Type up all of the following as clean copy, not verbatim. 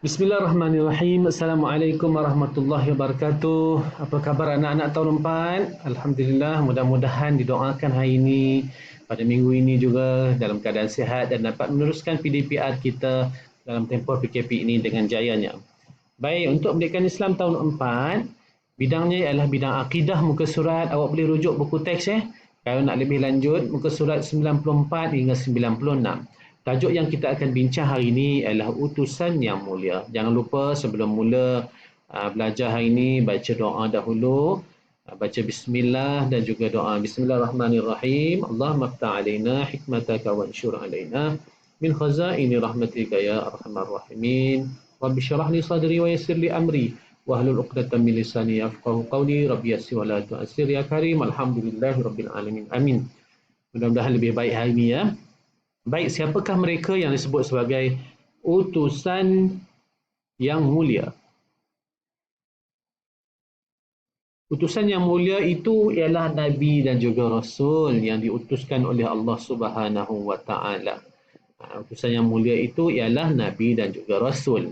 Bismillahirrahmanirrahim. Assalamualaikum warahmatullahi wabarakatuh. Apa khabar anak-anak tahun 4? Alhamdulillah, mudah-mudahan didoakan hari ini, pada minggu ini juga dalam keadaan sihat dan dapat meneruskan PDPR kita dalam tempoh PKP ini dengan jayanya. Baik, untuk pendidikan Islam tahun 4, bidangnya ialah bidang akidah muka surat. Awak boleh rujuk buku teks Kalau nak lebih lanjut, muka surat 94 hingga 96. Tajuk yang kita akan bincang hari ini ialah utusan yang mulia. Jangan lupa sebelum mula belajar hari ini, baca doa dahulu. Baca bismillah dan juga doa bismillahirrahmanirrahim. Allahumma ftah alaina hikmataka wa ansyur alaina min khazaini rahmatika ya arhamar rahimin. Rabbi syarah li sadri wa yassir li amri wahlul 'uqdatam min lisani yafqahu qawli. Rabbi yassir wa la tu'assir ya karim. Alhamdulillahi rabbil alamin. Amin. Mudah-mudahan lebih baik hari ini ya. Baik, siapakah mereka yang disebut sebagai utusan yang mulia? Utusan yang mulia itu ialah Nabi dan juga Rasul yang diutuskan oleh Allah Subhanahu wa Ta'ala. Utusan yang mulia itu ialah Nabi dan juga Rasul.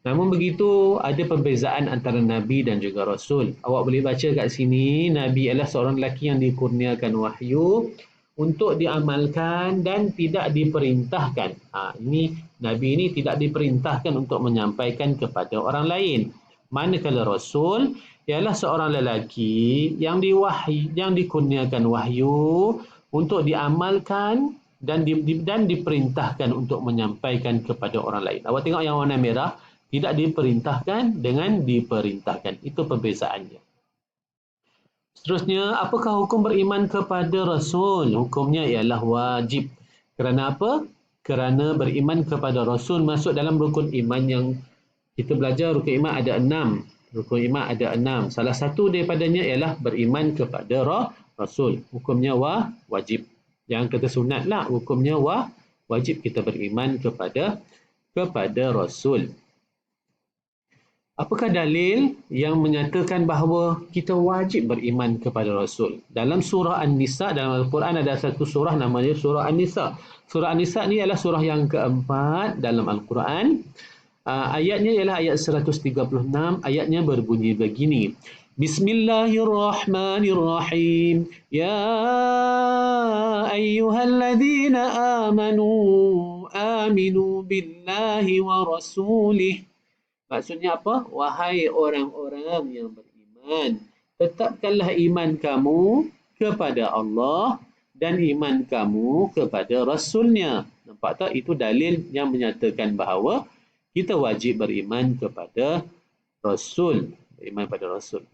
Namun begitu, ada perbezaan antara Nabi dan juga Rasul. Awak boleh baca kat sini, Nabi ialah seorang lelaki yang dikurniakan wahyu untuk diamalkan dan tidak diperintahkan. Ini Nabi ini tidak diperintahkan untuk menyampaikan kepada orang lain. Manakala Rasul ialah seorang lelaki yang dikurniakan wahyu untuk diamalkan dan diperintahkan untuk menyampaikan kepada orang lain. Awak tengok yang warna merah, tidak diperintahkan dengan diperintahkan. Itu perbezaannya. Seterusnya, apakah hukum beriman kepada Rasul? Hukumnya ialah wajib. Kerana apa? Kerana beriman kepada Rasul masuk dalam rukun iman yang kita belajar. Rukun iman ada 6. Rukun iman ada 6. Salah satu daripadanya ialah beriman kepada Rasul. Hukumnya wajib. Jangan kata sunat lah. Hukumnya wajib kita beriman kepada Rasul. Apakah dalil yang menyatakan bahawa kita wajib beriman kepada Rasul? Dalam surah An-Nisa, dalam Al-Quran ada satu surah namanya surah An-Nisa. Surah An-Nisa ni adalah surah yang keempat dalam Al-Quran. Ayatnya ialah ayat 136. Ayatnya berbunyi begini. Bismillahirrahmanirrahim. Ya ayyuhalladzina amanu aminu billahi wa rasulih. Maksudnya apa? Wahai orang-orang yang beriman, tetapkanlah iman kamu kepada Allah dan iman kamu kepada Rasulnya. Nampak tak? Itu dalil yang menyatakan bahawa kita wajib beriman kepada Rasul. Beriman pada Rasul.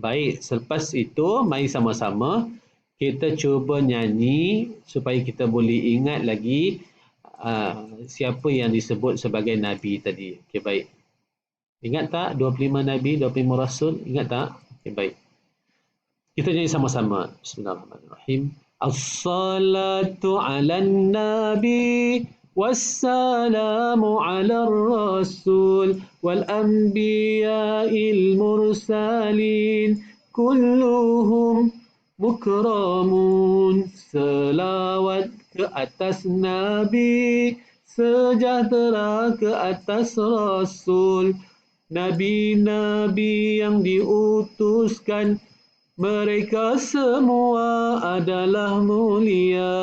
Baik, selepas itu, mari sama-sama kita cuba nyanyi supaya kita boleh ingat lagi siapa yang disebut sebagai Nabi tadi. Okey, baik. Ingat tak 25 Nabi, 25 Rasul? Ingat tak? Okey, baik. Kita nyanyi sama-sama. Bismillahirrahmanirrahim. As-salatu ala nabi wassalamu ala rasul wal anbiya'il mursalin kulluhum mukramun. Selawat ke atas Nabi, sejahtera ke atas Rasul, Nabi-Nabi yang diutuskan, mereka semua adalah mulia.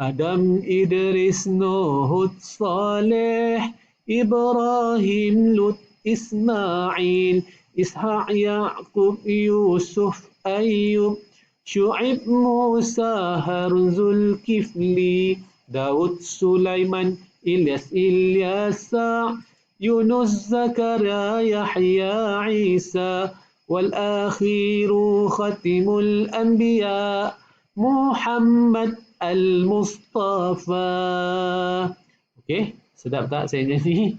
Adam, Idris, Nuh, Hud, Saleh, Ibrahim, Lut, Ismail, Ishaq, Yaqub, Yusuf, Ayub, Syu'ib, Musa, Harun, Zulkifli, Daud, Sulaiman, Ilyas, Ilyasa, Yunus, Zakaria, Yahya, Isa, wal akhiru khatimul anbiya, Muhammad al-Mustafa. Okey, sedap tak saya nyanyi?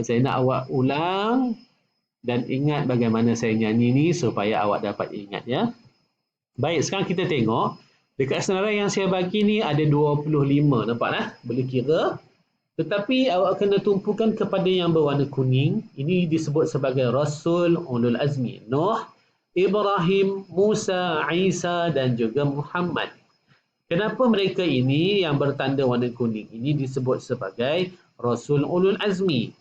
Saya nak awak ulang dan ingat bagaimana saya nyanyi ni supaya awak dapat ingat ya. Baik, sekarang kita tengok. Dekat senarai yang saya bagi ni ada 25. Nampak lah? Boleh kira. Tetapi awak kena tumpukan kepada yang berwarna kuning. Ini disebut sebagai Rasul Ulul Azmi. Nuh, Ibrahim, Musa, Isa dan juga Muhammad. Kenapa mereka ini yang bertanda warna kuning ini disebut sebagai Rasul Ulul Azmi?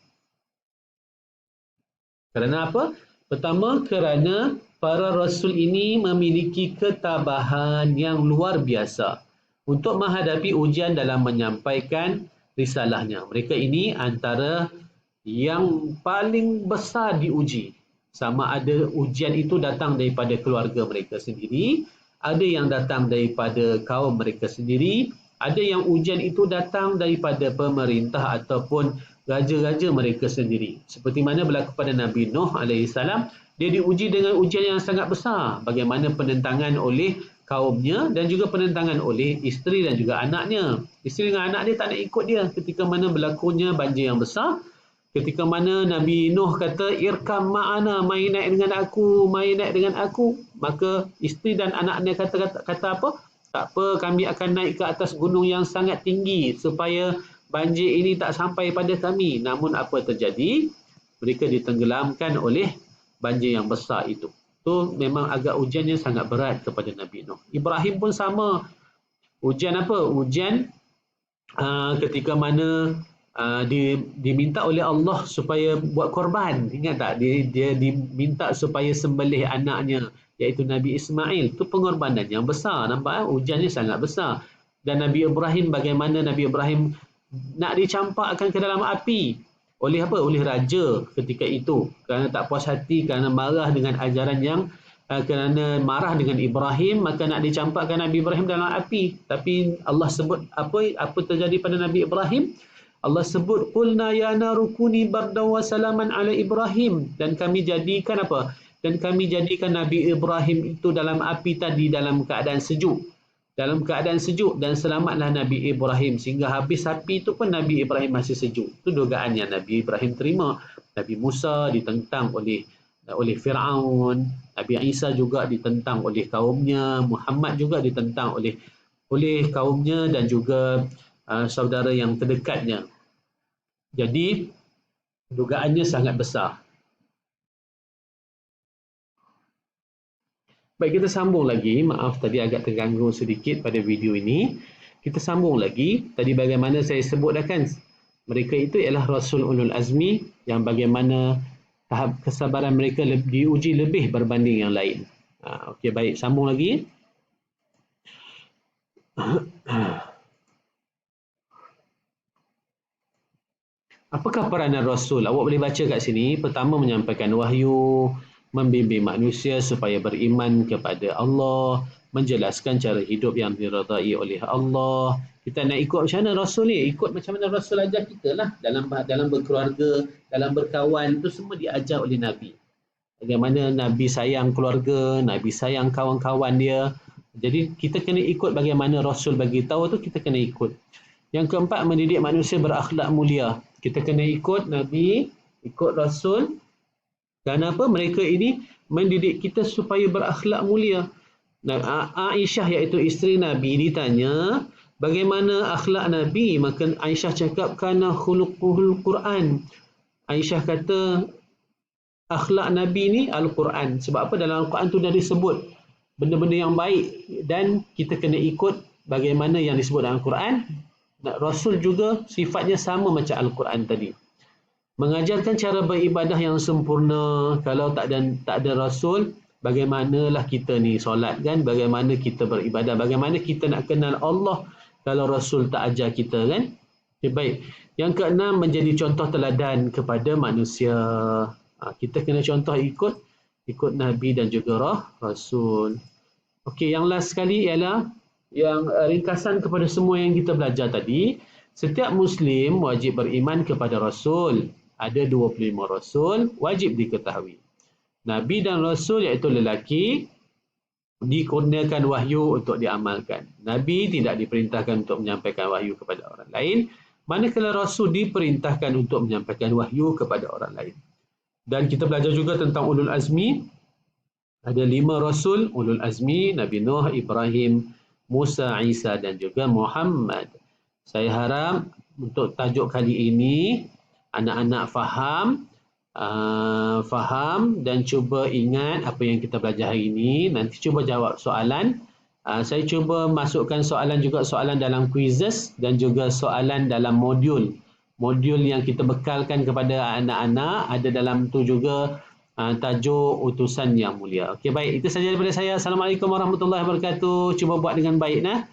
Kerana apa? Pertama, kerana para Rasul ini memiliki ketabahan yang luar biasa untuk menghadapi ujian dalam menyampaikan risalahnya. Mereka ini antara yang paling besar diuji. Sama ada ujian itu datang daripada keluarga mereka sendiri, ada yang datang daripada kaum mereka sendiri, ada yang ujian itu datang daripada pemerintah ataupun raja-raja mereka sendiri. Seperti mana berlaku pada Nabi Nuh AS, dia diuji dengan ujian yang sangat besar. Bagaimana penentangan oleh kaumnya dan juga penentangan oleh isteri dan juga anaknya. Isteri dan anak dia tak nak ikut dia ketika mana berlakunya banjir yang besar. Ketika mana Nabi Nuh kata, irkam ma'ana, main naik dengan aku, main naik dengan aku. Maka isteri dan anaknya kata apa? Tak apa, kami akan naik ke atas gunung yang sangat tinggi supaya banjir ini tak sampai pada kami. Namun apa terjadi? Mereka ditenggelamkan oleh banjir yang besar itu. Itu memang agak ujiannya sangat berat kepada Nabi Nuh. Ibrahim pun sama. Ujian apa? Ujian ketika mana diminta oleh Allah supaya buat korban. Ingat tak? Dia diminta supaya sembelih anaknya, iaitu Nabi Ismail. Itu pengorbanan yang besar. Nampak? Ujiannya sangat besar. Dan Nabi Ibrahim, bagaimana Nabi Ibrahim nak dicampakkan ke dalam api. Oleh apa? Oleh raja ketika itu. Kerana tak puas hati, kerana marah dengan ajaran yang kerana marah dengan Ibrahim, maka nak dicampakkan Nabi Ibrahim dalam api. Tapi Allah sebut apa terjadi pada Nabi Ibrahim? Allah sebut, qulna ya naru kuni bardan wa salaman ala Ibrahim. Dan kami jadikan apa? Dan kami jadikan Nabi Ibrahim itu dalam api tadi dalam keadaan sejuk. Dalam keadaan sejuk, dan selamatlah Nabi Ibrahim. Sehingga habis api itu pun Nabi Ibrahim masih sejuk. Itu dugaan yang Nabi Ibrahim terima. Nabi Musa ditentang oleh Fir'aun. Nabi Isa juga ditentang oleh kaumnya. Muhammad juga ditentang oleh kaumnya dan juga saudara yang terdekatnya. Jadi dugaannya sangat besar. Baik, kita sambung lagi. Maaf tadi agak terganggu sedikit pada video ini. Kita sambung lagi. Tadi bagaimana saya sebut dah kan, mereka itu ialah Rasul Ulul Azmi yang bagaimana tahap kesabaran mereka diuji lebih berbanding yang lain. Okey, baik, sambung lagi. Apakah peranan Rasul? Awak boleh baca kat sini. Pertama, menyampaikan wahyu, membimbing manusia supaya beriman kepada Allah, menjelaskan cara hidup yang diredai oleh Allah. Kita nak ikut macam mana Rasul ni? Ikut macam mana Rasul ajar kita lah. Dalam berkeluarga, dalam berkawan, itu semua diajar oleh Nabi. Bagaimana Nabi sayang keluarga, Nabi sayang kawan-kawan dia. Jadi kita kena ikut bagaimana Rasul bagi tahu tu, kita kena ikut. Yang keempat, mendidik manusia berakhlak mulia. Kita kena ikut Nabi, ikut Rasul. Kenapa? Mereka ini mendidik kita supaya berakhlak mulia. Aisyah iaitu isteri Nabi ditanya, bagaimana akhlak Nabi? Maka Aisyah cakap, kana khuluquhul Quran. Aisyah kata, akhlak Nabi ni Al-Quran. Sebab apa? Dalam Al-Quran tu dah disebut benda-benda yang baik dan kita kena ikut bagaimana yang disebut dalam Al-Quran. Rasul juga sifatnya sama macam Al-Quran tadi. Mengajarkan cara beribadah yang sempurna. Kalau tak ada Rasul, bagaimanalah kita ni solat kan? Bagaimana kita beribadah? Bagaimana kita nak kenal Allah kalau Rasul tak ajar kita kan? Okay, baik. Yang keenam, menjadi contoh teladan kepada manusia. Kita kena contoh ikut Nabi dan juga Rasul. Okey, yang last sekali ialah yang ringkasan kepada semua yang kita belajar tadi. Setiap Muslim wajib beriman kepada Rasul. Ada 25 Rasul, wajib diketahui. Nabi dan Rasul iaitu lelaki dikurniakan wahyu untuk diamalkan. Nabi tidak diperintahkan untuk menyampaikan wahyu kepada orang lain. Manakala Rasul diperintahkan untuk menyampaikan wahyu kepada orang lain. Dan kita belajar juga tentang Ulul Azmi. Ada 5 Rasul Ulul Azmi, Nabi Nuh, Ibrahim, Musa, Isa dan juga Muhammad. Saya harap untuk tajuk kali ini anak-anak faham dan cuba ingat apa yang kita belajar hari ini. Nanti cuba jawab soalan Saya cuba masukkan soalan juga, soalan dalam quizzes dan juga soalan dalam modul. Modul yang kita bekalkan kepada anak-anak ada dalam tu juga tajuk utusan yang mulia. Okey, baik. Itu saja daripada saya. Assalamualaikum warahmatullahi wabarakatuh. Cuba buat dengan baik nah.